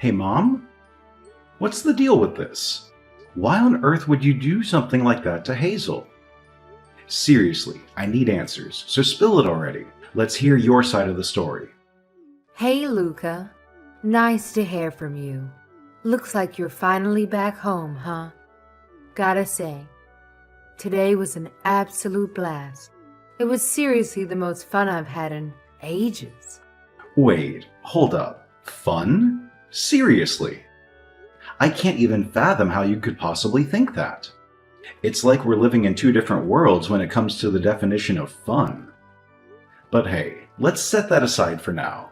Hey, Mom? What's the deal with this? Why on earth would you do something like that to Hazel? Seriously, I need answers, so spill it already. Let's hear your side of the story. Hey, Luca. Nice to hear from you. Looks like you're finally back home, huh? Gotta say, today was an absolute blast. It was seriously the most fun I've had in ages. Wait, hold up. Fun? Seriously? I can't even fathom how you could possibly think that. It's like we're living in two different worlds when it comes to the definition of fun. But hey, let's set that aside for now.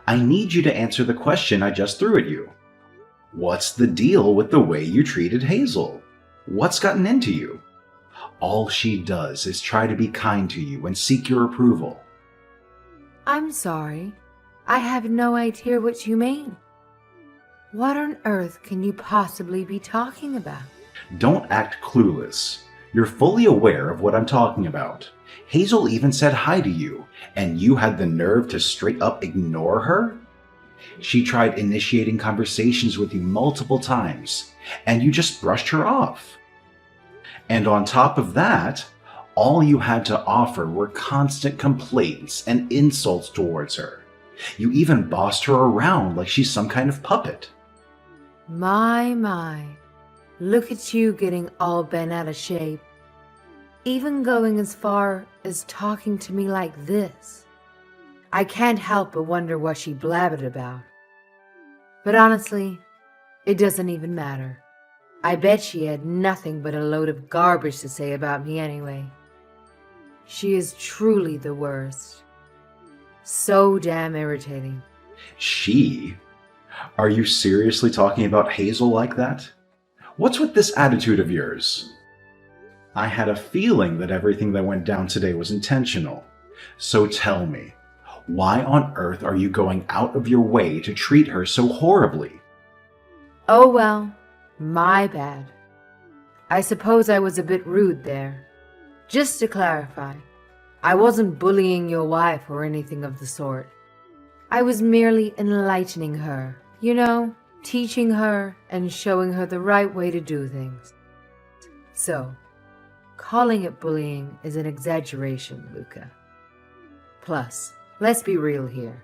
I need you to answer the question I just threw at you. What's the deal with the way you treated Hazel? What's gotten into you? All she does is try to be kind to you and seek your approval. I'm sorry. I have no idea what you mean. What on earth can you possibly be talking about? Don't act clueless. You're fully aware of what I'm talking about. Hazel even said hi to you, and you had the nerve to straight up ignore her? She tried initiating conversations with you multiple times, and you just brushed her off. And on top of that, all you had to offer were constant complaints and insults towards her. You even bossed her around like she's some kind of puppet. My. Look at you getting all bent out of shape. Even going as far as talking to me like this. I can't help but wonder what she blabbered about. But honestly, it doesn't even matter. I bet she had nothing but a load of garbage to say about me anyway. She is truly the worst. So damn irritating. She? Are you seriously talking about Hazel like that? What's with this attitude of yours? I had a feeling that everything that went down today was intentional. So tell me, why on earth are you going out of your way to treat her so horribly? Oh well, my bad. I suppose I was a bit rude there. Just to clarify, I wasn't bullying your wife or anything of the sort. I was merely enlightening her, teaching her and showing her the right way to do things. So, calling it bullying is an exaggeration, Luca. Plus, let's be real here.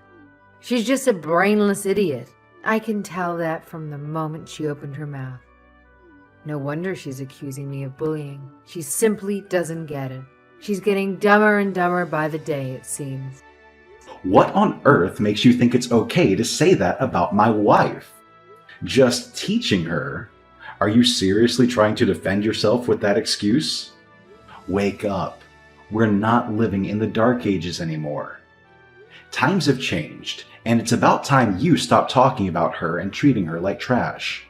She's just a brainless idiot. I can tell that from the moment she opened her mouth. No wonder she's accusing me of bullying. She simply doesn't get it. She's getting dumber and dumber by the day, it seems. What on earth makes you think it's okay to say that about my wife? Just teaching her? Are you seriously trying to defend yourself with that excuse? Wake up. We're not living in the Dark Ages anymore. Times have changed, and it's about time you stop talking about her and treating her like trash.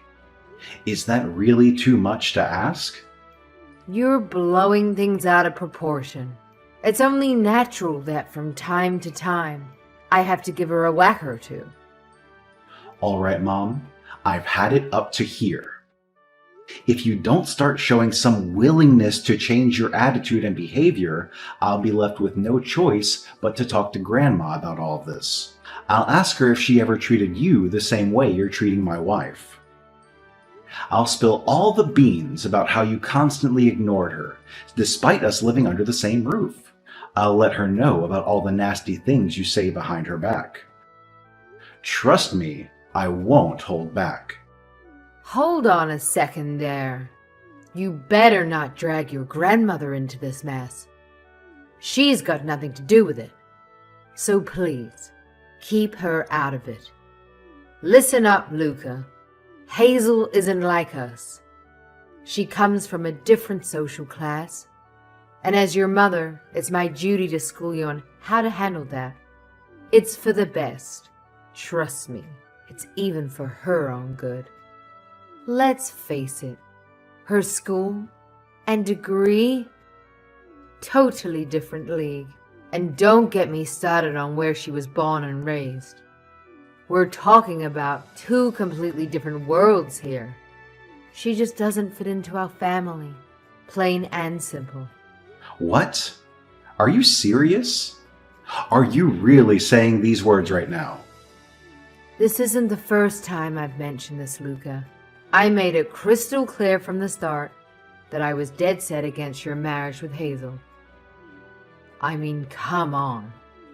Is that really too much to ask? You're blowing things out of proportion. It's only natural that from time to time, I have to give her a whack or two. All right, Mom. I've had it up to here. If you don't start showing some willingness to change your attitude and behavior, I'll be left with no choice but to talk to Grandma about all of this. I'll ask her if she ever treated you the same way you're treating my wife. I'll spill all the beans about how you constantly ignored her, despite us living under the same roof. I'll let her know about all the nasty things you say behind her back. Trust me, I won't hold back. Hold on a second there. You better not drag your grandmother into this mess. She's got nothing to do with it. So please, keep her out of it. Listen up, Luca. Hazel isn't like us. She comes from a different social class. And as your mother, it's my duty to school you on how to handle that. It's for the best. Trust me, it's even for her own good. Let's face it, her school and degree, totally different league. And don't get me started on where she was born and raised. We're talking about two completely different worlds here. She just doesn't fit into our family, plain and simple. What? Are you serious? Are you really saying these words right now? This isn't the first time I've mentioned this, Luca. I made it crystal clear from the start that I was dead set against your marriage with Hazel. I mean, come on.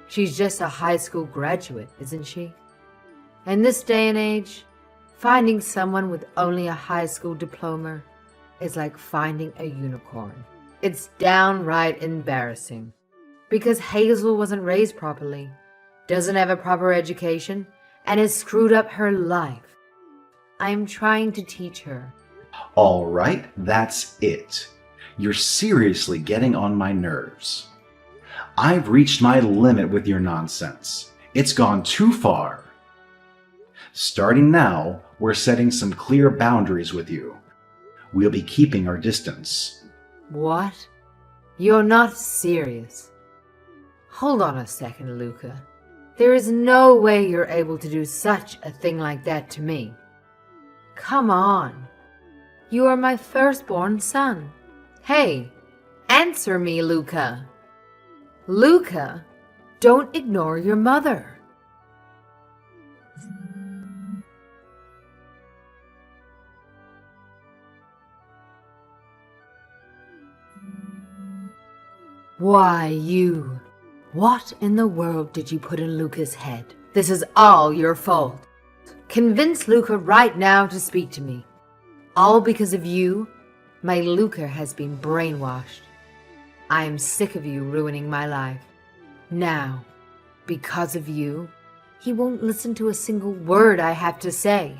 She's just a high school graduate, isn't she? In this day and age, finding someone with only a high school diploma is like finding a unicorn. It's downright embarrassing. Because Hazel wasn't raised properly, doesn't have a proper education, and has screwed up her life. I'm trying to teach her. All right, that's it. You're seriously getting on my nerves. I've reached my limit with your nonsense. It's gone too far. Starting now, we're setting some clear boundaries with you. We'll be keeping our distance. What? You're not serious. Hold on a second, Luca. There is no way you're able to do such a thing like that to me. Come on. You are my firstborn son. Hey, answer me, Luca. Luca, don't ignore your mother. Why, you... What in the world did you put in Luca's head? This is all your fault. Convince Luca right now to speak to me. All because of you, my Luca has been brainwashed. I am sick of you ruining my life. Now, because of you, he won't listen to a single word I have to say.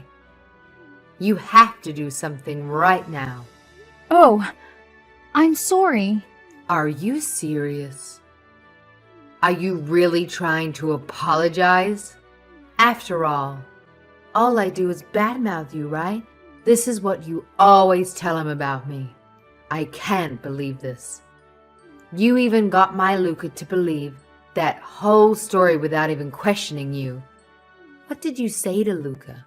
You have to do something right now. Oh, I'm sorry. Are you serious? Are you really trying to apologize? After all I do is badmouth you, right? This is what you always tell him about me. I can't believe this. You even got my Luca to believe that whole story without even questioning you. What did you say to Luca?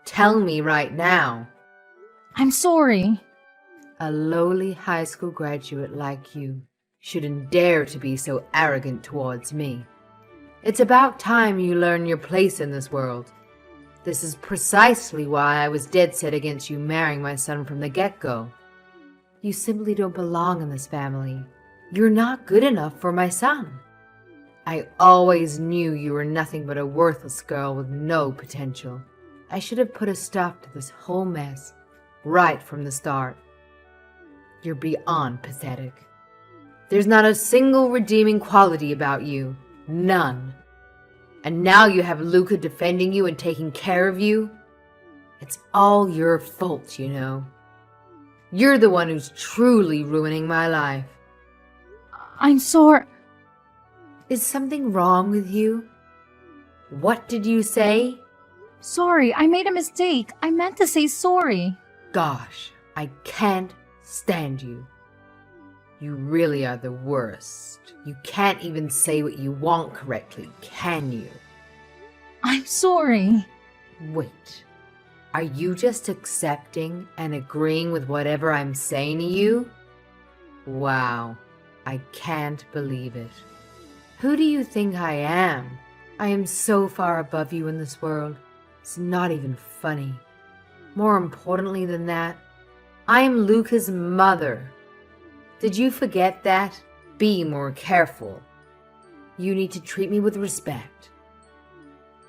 Tell me right now. I'm sorry. A lowly high school graduate like you shouldn't dare to be so arrogant towards me. It's about time you learn your place in this world. This is precisely why I was dead set against you marrying my son from the get-go. You simply don't belong in this family. You're not good enough for my son. I always knew you were nothing but a worthless girl with no potential. I should have put a stop to this whole mess right from the start. You're beyond pathetic. There's not a single redeeming quality about you. None. And now you have Luca defending you and taking care of you? It's all your fault, you know. You're the one who's truly ruining my life. I'm sorry. Is something wrong with you? What did you say? Sorry, I made a mistake. I meant to say sorry. Gosh, I can't stand you. You really are the worst. You can't even say what you want correctly, can you? I'm sorry. Wait, are you just accepting and agreeing with whatever I'm saying to you? Wow, I can't believe it. Who do you think I am? I am so far above you in this world. It's not even funny. More importantly than that, I am Luca's mother. Did you forget that? Be more careful. You need to treat me with respect.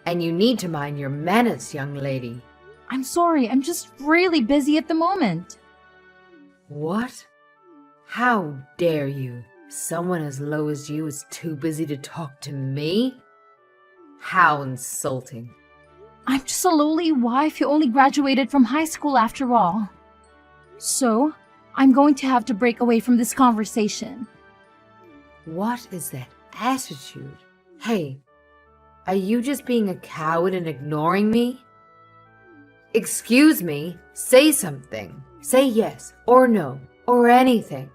And you need to mind your manners, young lady. I'm sorry, I'm just really busy at the moment. What? How dare you? Someone as low as you is too busy to talk to me? How insulting. I'm just a lowly wife who only graduated from high school after all. So, I'm going to have to break away from this conversation. What is that attitude? Hey, are you just being a coward and ignoring me? Excuse me, say something. Say yes or no or anything.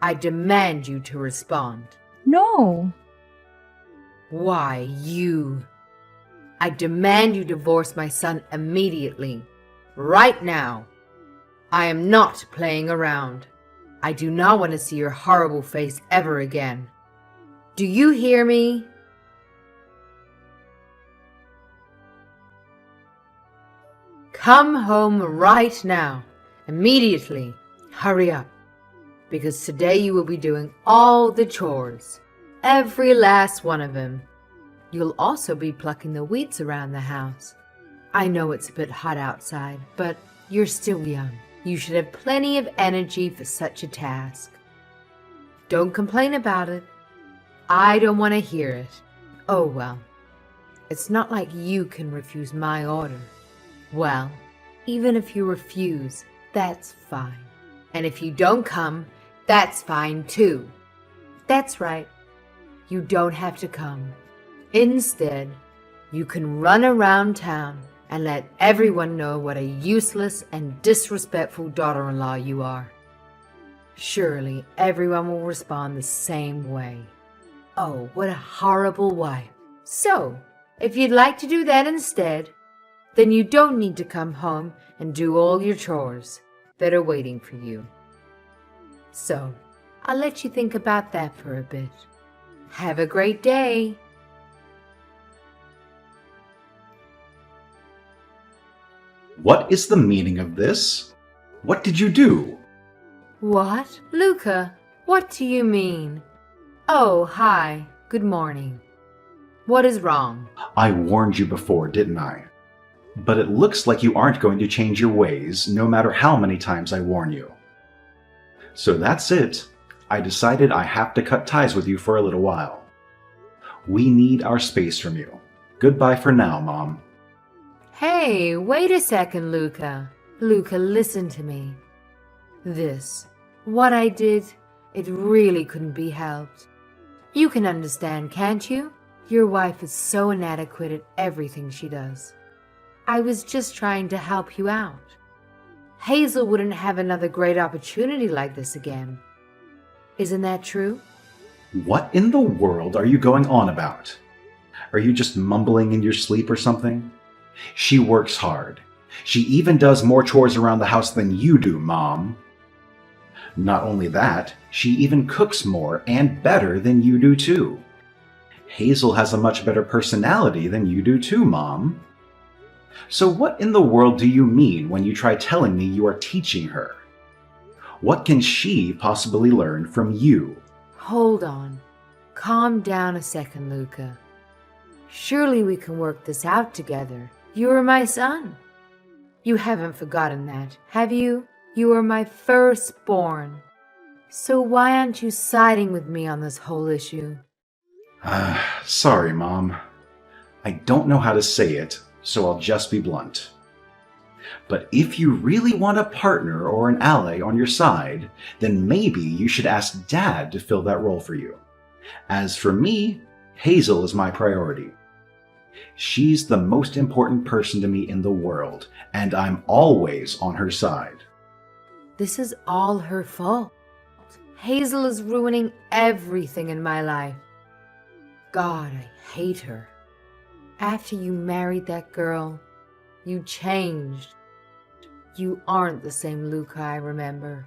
I demand you to respond. No. Why, you? I demand you divorce my son immediately. Right now. I am not playing around. I do not want to see your horrible face ever again. Do you hear me? Come home right now. Immediately. Hurry up. Because today you will be doing all the chores. Every last one of them. You'll also be plucking the weeds around the house. I know it's a bit hot outside, but you're still young. You should have plenty of energy for such a task. Don't complain about it. I don't want to hear it. Oh well. It's not like you can refuse my order. Well, even if you refuse, that's fine. And if you don't come, that's fine too. That's right. You don't have to come. Instead, you can run around town and let everyone know what a useless and disrespectful daughter-in-law you are. Surely everyone will respond the same way. Oh, what a horrible wife. So, if you'd like to do that instead, then you don't need to come home and do all your chores that are waiting for you. So, I'll let you think about that for a bit. Have a great day. What is the meaning of this? What did you do? What? Luca, what do you mean? Oh, hi. Good morning. What is wrong? I warned you before, didn't I? But it looks like you aren't going to change your ways, no matter how many times I warn you. So that's it. I decided I have to cut ties with you for a little while. We need our space from you. Goodbye for now, Mom. Hey, wait a second, Luca. Luca, listen to me. What I did, it really couldn't be helped. You can understand, can't you? Your wife is so inadequate at everything she does. I was just trying to help you out. Hazel wouldn't have another great opportunity like this again. Isn't that true? What in the world are you going on about? Are you just mumbling in your sleep or something? She works hard. She even does more chores around the house than you do, Mom. Not only that, she even cooks more and better than you do too. Hazel has a much better personality than you do too, Mom. So what in the world do you mean when you try telling me you are teaching her? What can she possibly learn from you? Hold on. Calm down a second, Luca. Surely we can work this out together. You are my son. You haven't forgotten that, have you? You are my firstborn. So why aren't you siding with me on this whole issue? Sorry, Mom. I don't know how to say it, so I'll just be blunt. But if you really want a partner or an ally on your side, then maybe you should ask Dad to fill that role for you. As for me, Hazel is my priority. She's the most important person to me in the world, and I'm always on her side. This is all her fault. Hazel is ruining everything in my life. God, I hate her. After you married that girl, you changed. You aren't the same Luca I remember.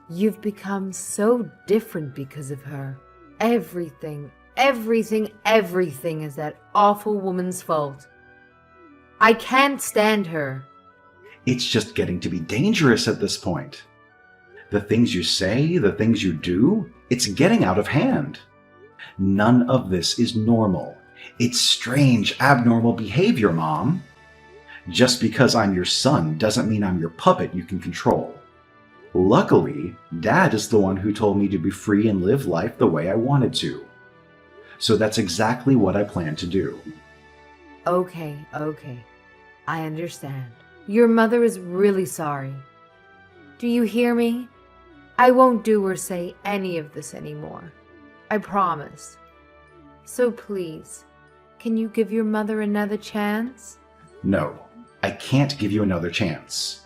You've become so different because of her. Everything is that awful woman's fault. I can't stand her. It's just getting to be dangerous at this point. The things you say, the things you do, it's getting out of hand. None of this is normal. It's strange, abnormal behavior, Mom. Just because I'm your son doesn't mean I'm your puppet you can control. Luckily, Dad is the one who told me to be free and live life the way I wanted to. So that's exactly what I plan to do. Okay. I understand. Your mother is really sorry. Do you hear me? I won't do or say any of this anymore. I promise. So please, can you give your mother another chance? No, I can't give you another chance.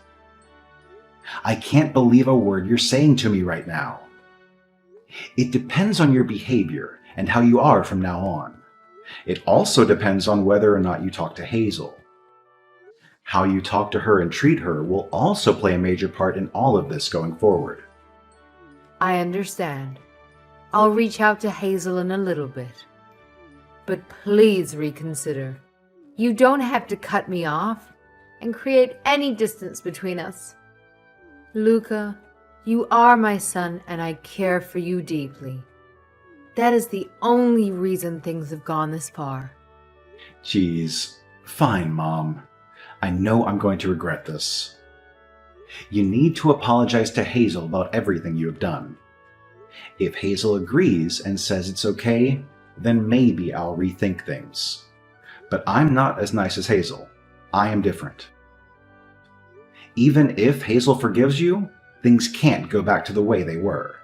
I can't believe a word you're saying to me right now. It depends on your behavior and how you are from now on. It also depends on whether or not you talk to Hazel. How you talk to her and treat her will also play a major part in all of this going forward. I understand. I'll reach out to Hazel in a little bit. But please reconsider. You don't have to cut me off. and create any distance between us. Luca, you are my son and I care for you deeply. That is the only reason things have gone this far. Geez, fine, Mom. I know I'm going to regret this. You need to apologize to Hazel about everything you have done. If Hazel agrees and says it's okay, then maybe I'll rethink things. But I'm not as nice as Hazel. I am different. Even if Hazel forgives you, things can't go back to the way they were.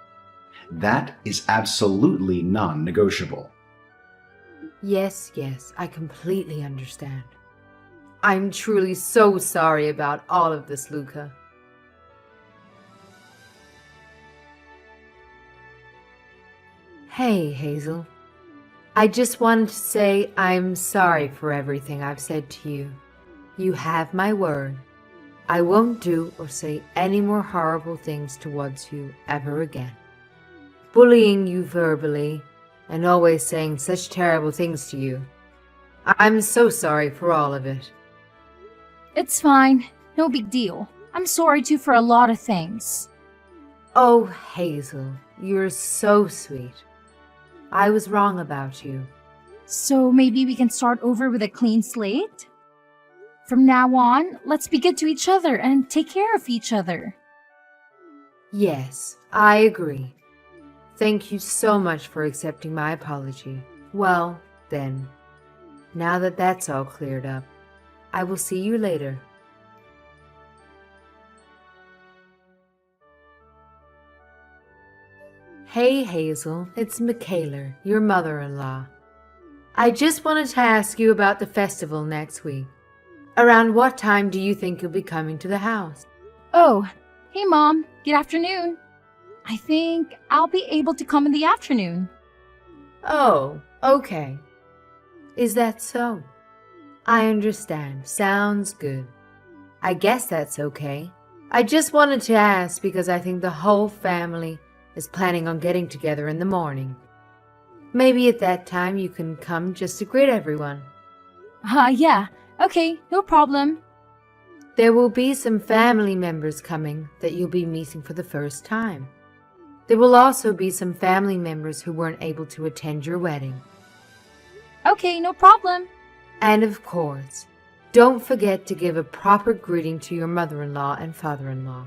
That is absolutely non-negotiable. Yes, I completely understand. I'm truly so sorry about all of this, Luca. Hey, Hazel. I just wanted to say I'm sorry for everything I've said to you. You have my word. I won't do or say any more horrible things towards you ever again. Bullying you verbally and always saying such terrible things to you. I'm so sorry for all of it. It's fine. No big deal. I'm sorry too for a lot of things. Oh, Hazel, you're so sweet. I was wrong about you. So maybe we can start over with a clean slate? From now on, let's be good to each other and take care of each other. Yes, I agree. Thank you so much for accepting my apology. Well, then, now that that's all cleared up, I will see you later. Hey, Hazel, it's Michaela, your mother-in-law. I just wanted to ask you about the festival next week. Around what time do you think you'll be coming to the house? Oh, hey Mom. Good afternoon. I think I'll be able to come in the afternoon. Oh, okay. Is that so? I understand. Sounds good. I guess that's okay. I just wanted to ask because I think the whole family is planning on getting together in the morning. Maybe at that time you can come just to greet everyone. Yeah. Okay, no problem. There will be some family members coming that you'll be meeting for the first time. There will also be some family members who weren't able to attend your wedding. Okay, no problem. And of course, don't forget to give a proper greeting to your mother-in-law and father-in-law.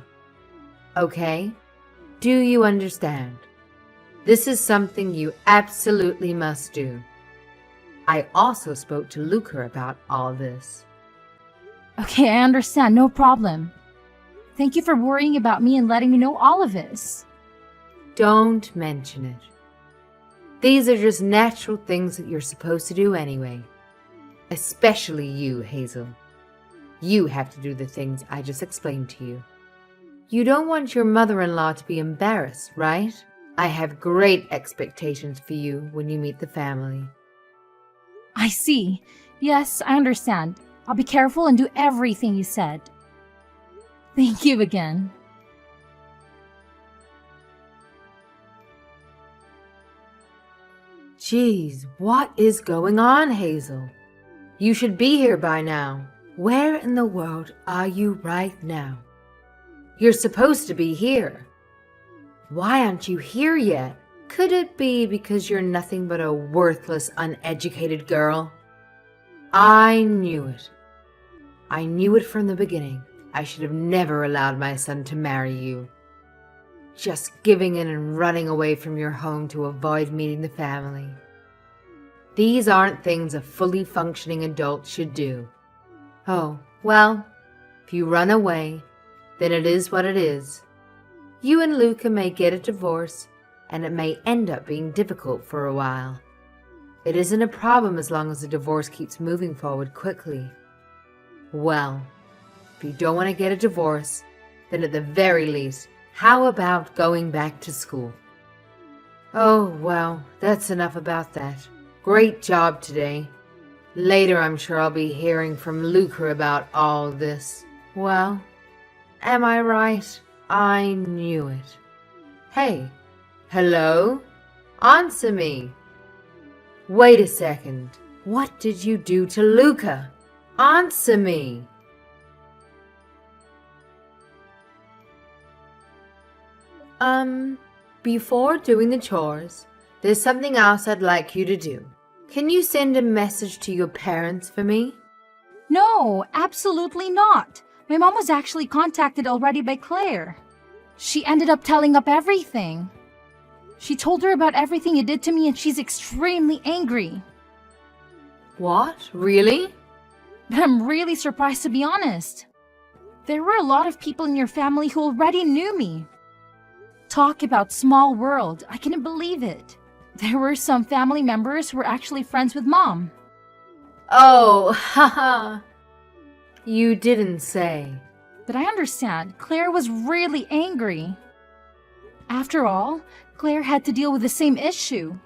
Okay? Do you understand? This is something you absolutely must do. I also spoke to Luca about all this. Okay, I understand. No problem. Thank you for worrying about me and letting me know all of this. Don't mention it. These are just natural things that you're supposed to do anyway. Especially you, Hazel. You have to do the things I just explained to you. You don't want your mother-in-law to be embarrassed, right? I have great expectations for you when you meet the family. I see. Yes, I understand. I'll be careful and do everything you said. Thank you again. Geez, what is going on, Hazel? You should be here by now. Where in the world are you right now? You're supposed to be here. Why aren't you here yet? Could it be because you're nothing but a worthless, uneducated girl? I knew it. I knew it from the beginning. I should have never allowed my son to marry you. Just giving in and running away from your home to avoid meeting the family. These aren't things a fully functioning adult should do. Oh, well, if you run away, then it is what it is. You and Luca may get a divorce, and it may end up being difficult for a while. It isn't a problem as long as the divorce keeps moving forward quickly. Well, if you don't want to get a divorce, then at the very least, how about going back to school? Oh, well, that's enough about that. Great job today. Later I'm sure I'll be hearing from Luca about all this. Well, am I right? I knew it. Hey, hello? Answer me. Wait a second. What did you do to Luca? Answer me. Before doing the chores, there's something else I'd like you to do. Can you send a message to your parents for me? No, absolutely not. My mom was actually contacted already by Claire. She ended up telling up everything. She told her about everything you did to me and she's extremely angry. What? Really? But I'm really surprised, to be honest. There were a lot of people in your family who already knew me. Talk about small world. I couldn't believe it. There were some family members who were actually friends with Mom. Oh, haha. You didn't say. But I understand. Claire was really angry. After all, Claire had to deal with the same issue.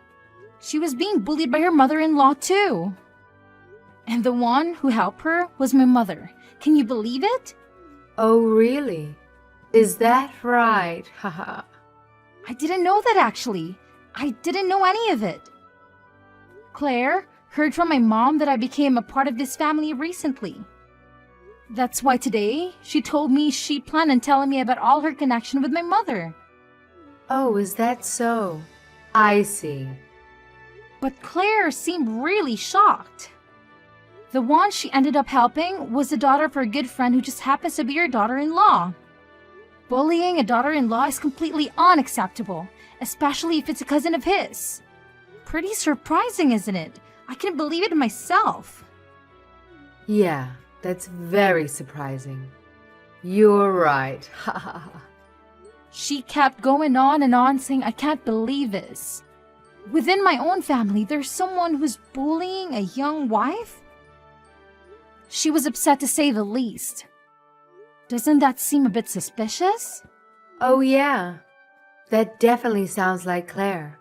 She was being bullied by her mother-in-law too. And the one who helped her was my mother. Can you believe it? Oh, really? Is that right? Haha. I didn't know that actually. I didn't know any of it. Claire heard from my mom that I became a part of this family recently. That's why today she told me she planned on telling me about all her connection with my mother. Oh, is that so? I see. But Claire seemed really shocked. The one she ended up helping was the daughter of her good friend who just happens to be her daughter-in-law. Bullying a daughter-in-law is completely unacceptable, especially if it's a cousin of his. Pretty surprising, isn't it? I couldn't believe it myself. Yeah, that's very surprising. You're right. Ha ha ha. She kept going on and on saying, I can't believe this. Within my own family, there's someone who's bullying a young wife? She was upset to say the least. Doesn't that seem a bit suspicious? Oh, yeah. That definitely sounds like Claire.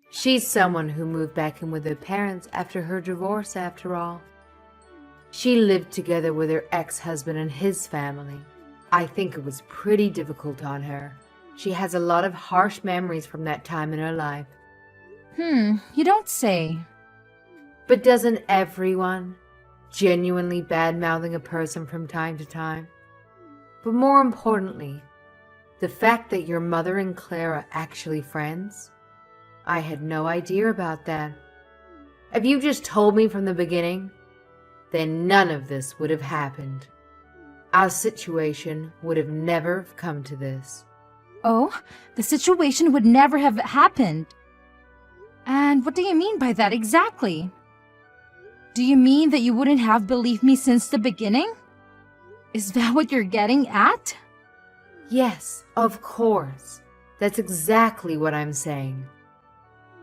She's someone who moved back in with her parents after her divorce, after all. She lived together with her ex-husband and his family. I think it was pretty difficult on her. She has a lot of harsh memories from that time in her life. You don't say. But doesn't everyone? Genuinely bad-mouthing a person from time to time? But more importantly, the fact that your mother and Claire are actually friends? I had no idea about that. If you just told me from the beginning, then none of this would have happened. Our situation would have never come to this. Oh, the situation would never have happened. And what do you mean by that exactly? Do you mean that you wouldn't have believed me since the beginning? Is that what you're getting at? Yes, of course. That's exactly what I'm saying.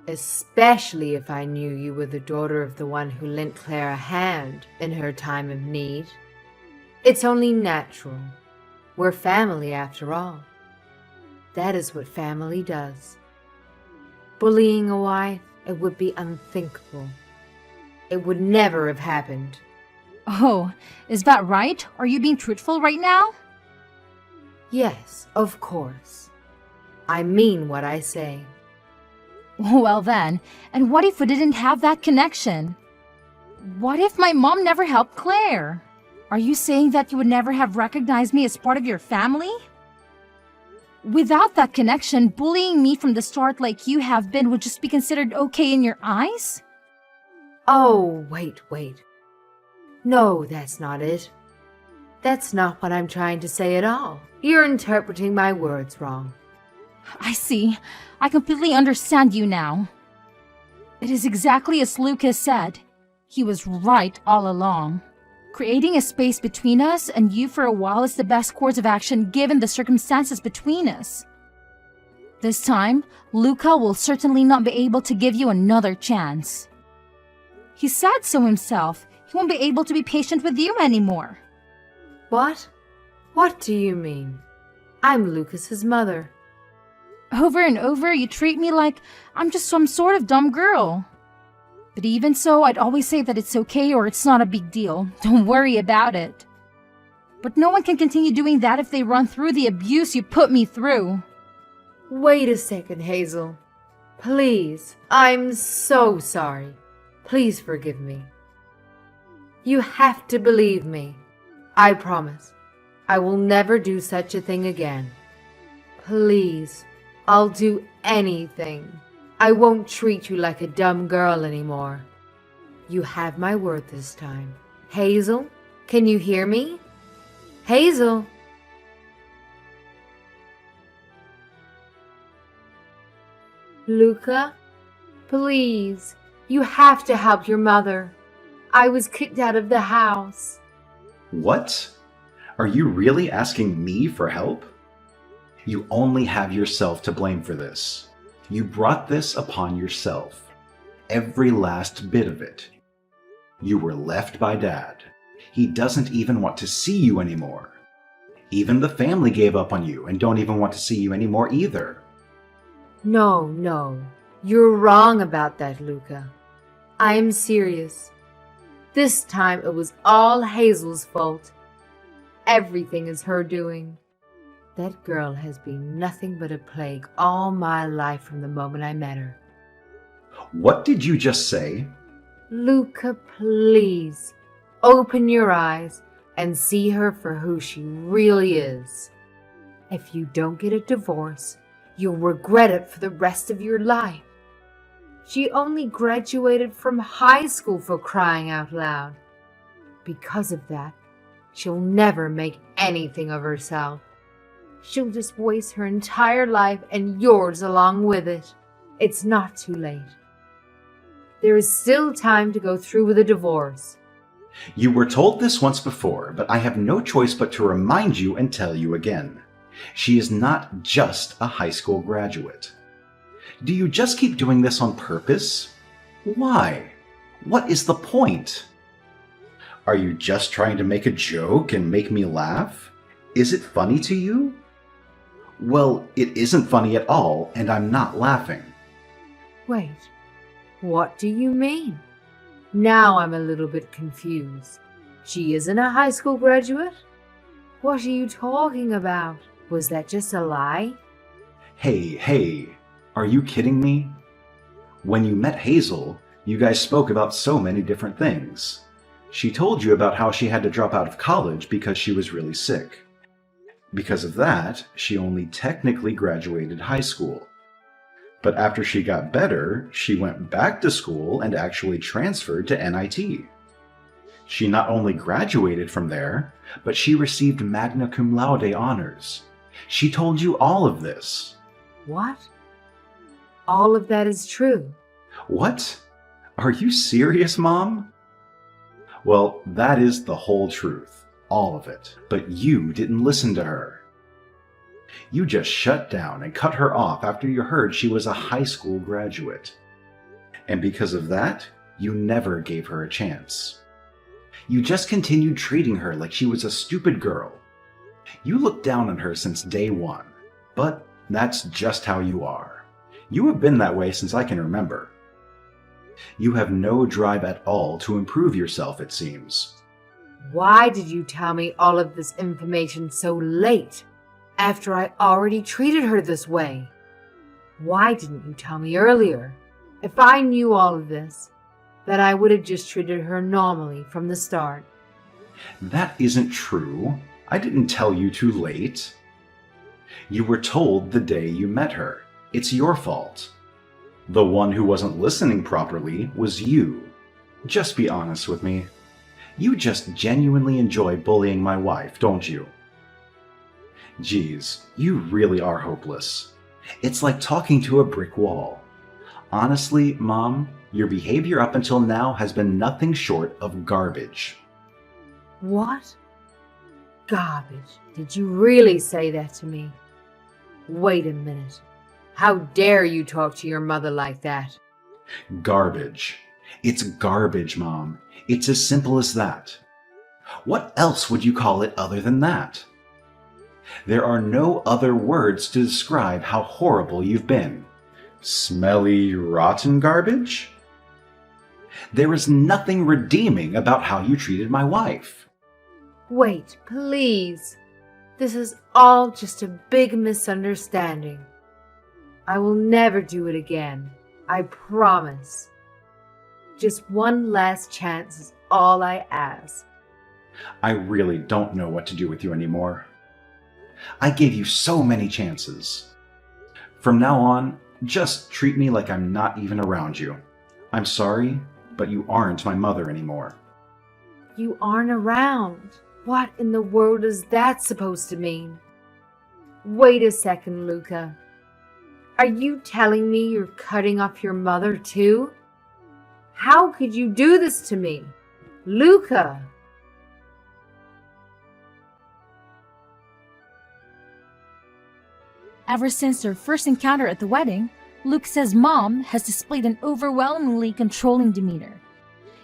Especially if I knew you were the daughter of the one who lent Claire a hand in her time of need. It's only natural. We're family after all. That is what family does. Bullying a wife, it would be unthinkable. It would never have happened. Oh, is that right? Are you being truthful right now? Yes, of course. I mean what I say. Well then, and what if we didn't have that connection? What if my mom never helped Claire? Are you saying that you would never have recognized me as part of your family? Without that connection, bullying me from the start like you have been would just be considered okay in your eyes? Oh, wait. No, that's not it. That's not what I'm trying to say at all. You're interpreting my words wrong. I see. I completely understand you now. It is exactly as Lucas said. He was right all along. Creating a space between us and you for a while is the best course of action given the circumstances between us. This time, Luca will certainly not be able to give you another chance. He said so himself. He won't be able to be patient with you anymore. What? What do you mean? I'm Lucas's mother. Over and over, you treat me like I'm just some sort of dumb girl. But even so, I'd always say that it's okay or it's not a big deal. Don't worry about it. But no one can continue doing that if they run through the abuse you put me through. Wait a second, Hazel. Please, I'm so sorry. Please forgive me. You have to believe me. I promise. I will never do such a thing again. Please, I'll do anything. I won't treat you like a dumb girl anymore. You have my word this time. Hazel, can you hear me? Hazel? Luca, please, you have to help your mother. I was kicked out of the house. What? Are you really asking me for help? You only have yourself to blame for this. You brought this upon yourself. Every last bit of it. You were left by Dad. He doesn't even want to see you anymore. Even the family gave up on you and don't even want to see you anymore either. No, you're wrong about that, Luca. I am serious. This time it was all Hazel's fault. Everything is her doing. That girl has been nothing but a plague all my life from the moment I met her. What did you just say? Luca, please, open your eyes and see her for who she really is. If you don't get a divorce, you'll regret it for the rest of your life. She only graduated from high school, for crying out loud. Because of that, she'll never make anything of herself. She'll just waste her entire life and yours along with it. It's not too late. There is still time to go through with a divorce. You were told this once before, but I have no choice but to remind you and tell you again. She is not just a high school graduate. Do you just keep doing this on purpose? Why? What is the point? Are you just trying to make a joke and make me laugh? Is it funny to you? Well, it isn't funny at all, and I'm not laughing. Wait, what do you mean? Now I'm a little bit confused. She isn't a high school graduate? What are you talking about? Was that just a lie? Hey, are you kidding me? When you met Hazel, you guys spoke about so many different things. She told you about how she had to drop out of college because she was really sick. Because of that, she only technically graduated high school. But after she got better, she went back to school and actually transferred to NIT. She not only graduated from there, but she received magna cum laude honors. She told you all of this. What? All of that is true. What? Are you serious, Mom? Well, that is the whole truth. All of it. But you didn't listen to her. You just shut down and cut her off after you heard she was a high school graduate. And because of that, you never gave her a chance. You just continued treating her like she was a stupid girl. You looked down on her since day one, but that's just how you are. You have been that way since I can remember. You have no drive at all to improve yourself, it seems. Why did you tell me all of this information so late, after I already treated her this way? Why didn't you tell me earlier? If I knew all of this, then I would have just treated her normally from the start. That isn't true. I didn't tell you too late. You were told the day you met her. It's your fault. The one who wasn't listening properly was you. Just be honest with me. You just genuinely enjoy bullying my wife, don't you? Geez, you really are hopeless. It's like talking to a brick wall. Honestly, Mom, your behavior up until now has been nothing short of garbage. What? Garbage? Did you really say that to me? Wait a minute. How dare you talk to your mother like that? Garbage. It's garbage, Mom. It's as simple as that. What else would you call it other than that? There are no other words to describe how horrible you've been. Smelly, rotten garbage? There is nothing redeeming about how you treated my wife. Wait, please. This is all just a big misunderstanding. I will never do it again. I promise. Just one last chance is all I ask. I really don't know what to do with you anymore. I gave you so many chances. From now on, just treat me like I'm not even around you. I'm sorry, but you aren't my mother anymore. You aren't around. What in the world is that supposed to mean? Wait a second, Luca. Are you telling me you're cutting off your mother too? How could you do this to me? Luca! Ever since their first encounter at the wedding, Lucas's mom has displayed an overwhelmingly controlling demeanor.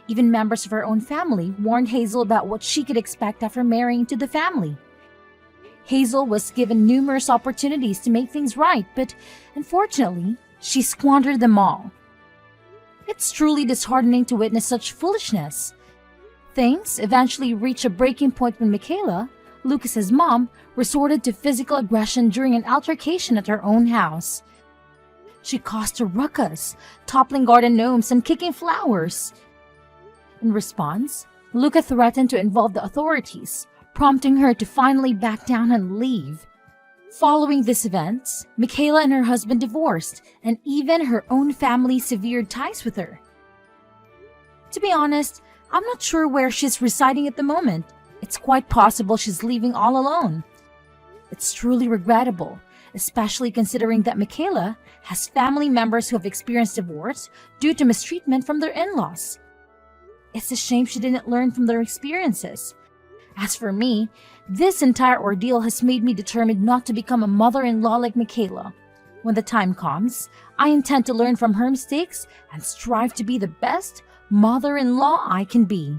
Even members of her own family warned Hazel about what she could expect after marrying into the family. Hazel was given numerous opportunities to make things right, but unfortunately, she squandered them all. It's truly disheartening to witness such foolishness. Things eventually reached a breaking point when Michaela, Lucas's mom, resorted to physical aggression during an altercation at her own house. She caused a ruckus, toppling garden gnomes and kicking flowers. In response, Luca threatened to involve the authorities, prompting her to finally back down and leave. Following these events, Michaela and her husband divorced, and even her own family severed ties with her. To be honest, I'm not sure where she's residing at the moment. It's quite possible she's leaving all alone. It's truly regrettable, especially considering that Michaela has family members who have experienced divorce due to mistreatment from their in-laws. It's a shame she didn't learn from their experiences. As for me, this entire ordeal has made me determined not to become a mother-in-law like Michaela. When the time comes, I intend to learn from her mistakes and strive to be the best mother-in-law I can be.